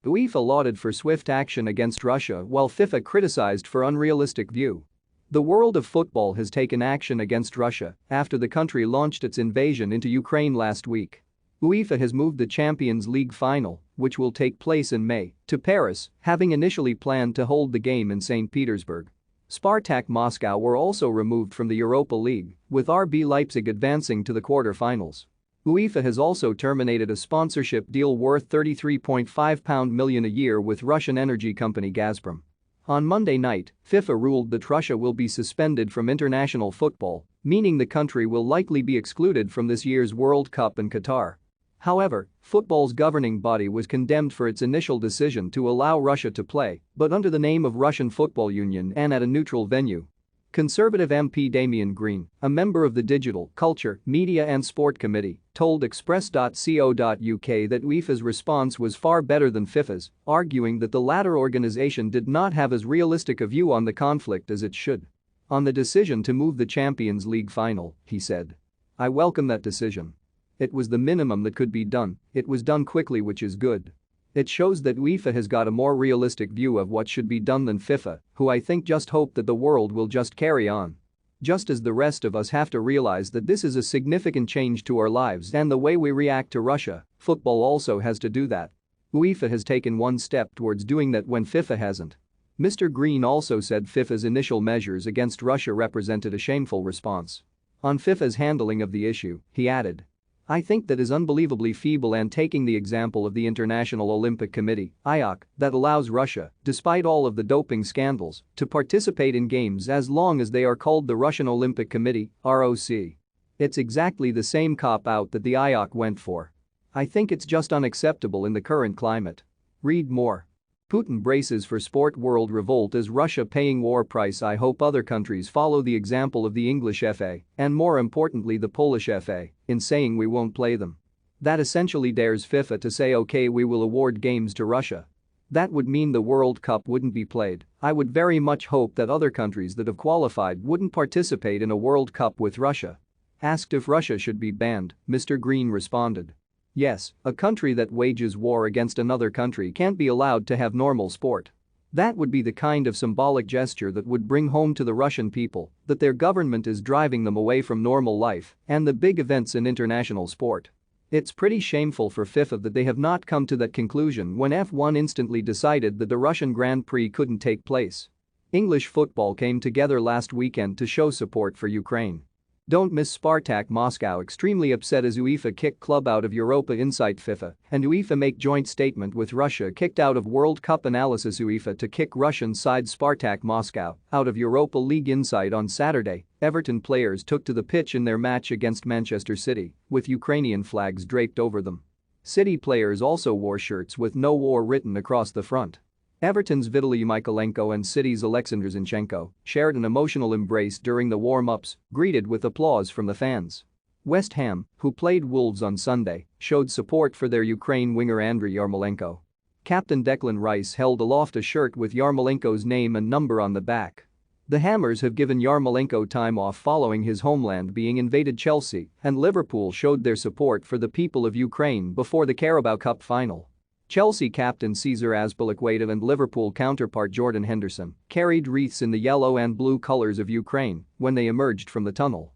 UEFA lauded for swift action against Russia while FIFA criticized for unrealistic view. The world of football has taken action against Russia after the country launched its invasion into Ukraine last week. UEFA has moved the Champions League final, which will take place in May, to Paris, having initially planned to hold the game in St. Petersburg. Spartak Moscow were also removed from the Europa League, with RB Leipzig advancing to the quarter-finals. UEFA has also terminated a sponsorship deal worth £33.5 million a year with Russian energy company Gazprom. On Monday night, FIFA ruled that Russia will be suspended from international football, meaning the country will likely be excluded from this year's World Cup in Qatar. However, football's governing body was condemned for its initial decision to allow Russia to play, but under the name of Russian Football Union and at a neutral venue. Conservative MP Damian Green, a member of the Digital, Culture, Media and Sport Committee, told Express.co.uk that UEFA's response was far better than FIFA's, arguing that the latter organization did not have as realistic a view on the conflict as it should. On the decision to move the Champions League final, he said, "I welcome that decision. It was the minimum that could be done, it was done quickly, which is good. It shows that UEFA has got a more realistic view of what should be done than FIFA, who I think just hope that the world will just carry on. Just as the rest of us have to realize that this is a significant change to our lives and the way we react to Russia, football also has to do that. UEFA has taken one step towards doing that when FIFA hasn't." Mr. Green also said FIFA's initial measures against Russia represented a shameful response. On FIFA's handling of the issue, he added, "I think that is unbelievably feeble, and taking the example of the International Olympic Committee (IOC) that allows Russia, despite all of the doping scandals, to participate in games as long as they are called the Russian Olympic Committee (ROC). It's exactly the same cop-out that the IOC went for. I think it's just unacceptable in the current climate." Read more. Putin braces for sport world revolt as Russia paying war price. "I hope other countries follow the example of the English FA and more importantly the Polish FA in saying we won't play them. That essentially dares FIFA to say okay, we will award games to Russia. That would mean the World Cup wouldn't be played. I would very much hope that other countries that have qualified wouldn't participate in a World Cup with Russia." Asked if Russia should be banned, Mr. Green responded, "Yes, a country that wages war against another country can't be allowed to have normal sport. That would be the kind of symbolic gesture that would bring home to the Russian people that their government is driving them away from normal life and the big events in international sport. It's pretty shameful for FIFA that they have not come to that conclusion when F1 instantly decided that the Russian Grand Prix couldn't take place." English football came together last weekend to show support for Ukraine. Don't miss Spartak Moscow extremely upset as UEFA kick club out of Europa Insight FIFA and UEFA make joint statement with Russia kicked out of World Cup analysis. UEFA to kick Russian side Spartak Moscow out of Europa League Insight on Saturday. Everton players took to the pitch in their match against Manchester City with Ukrainian flags draped over them. City players also wore shirts with "No War" written across the front. Everton's Vitaly Mykolenko and City's Alexander Zinchenko shared an emotional embrace during the warm-ups, greeted with applause from the fans. West Ham, who played Wolves on Sunday, showed support for their Ukraine winger Andriy Yarmolenko. Captain Declan Rice held aloft a shirt with Yarmolenko's name and number on the back. The Hammers have given Yarmolenko time off following his homeland being invaded. Chelsea and Liverpool showed their support for the people of Ukraine before the Carabao Cup final. Chelsea captain Cesar Azpilicueta and Liverpool counterpart Jordan Henderson carried wreaths in the yellow and blue colors of Ukraine when they emerged from the tunnel.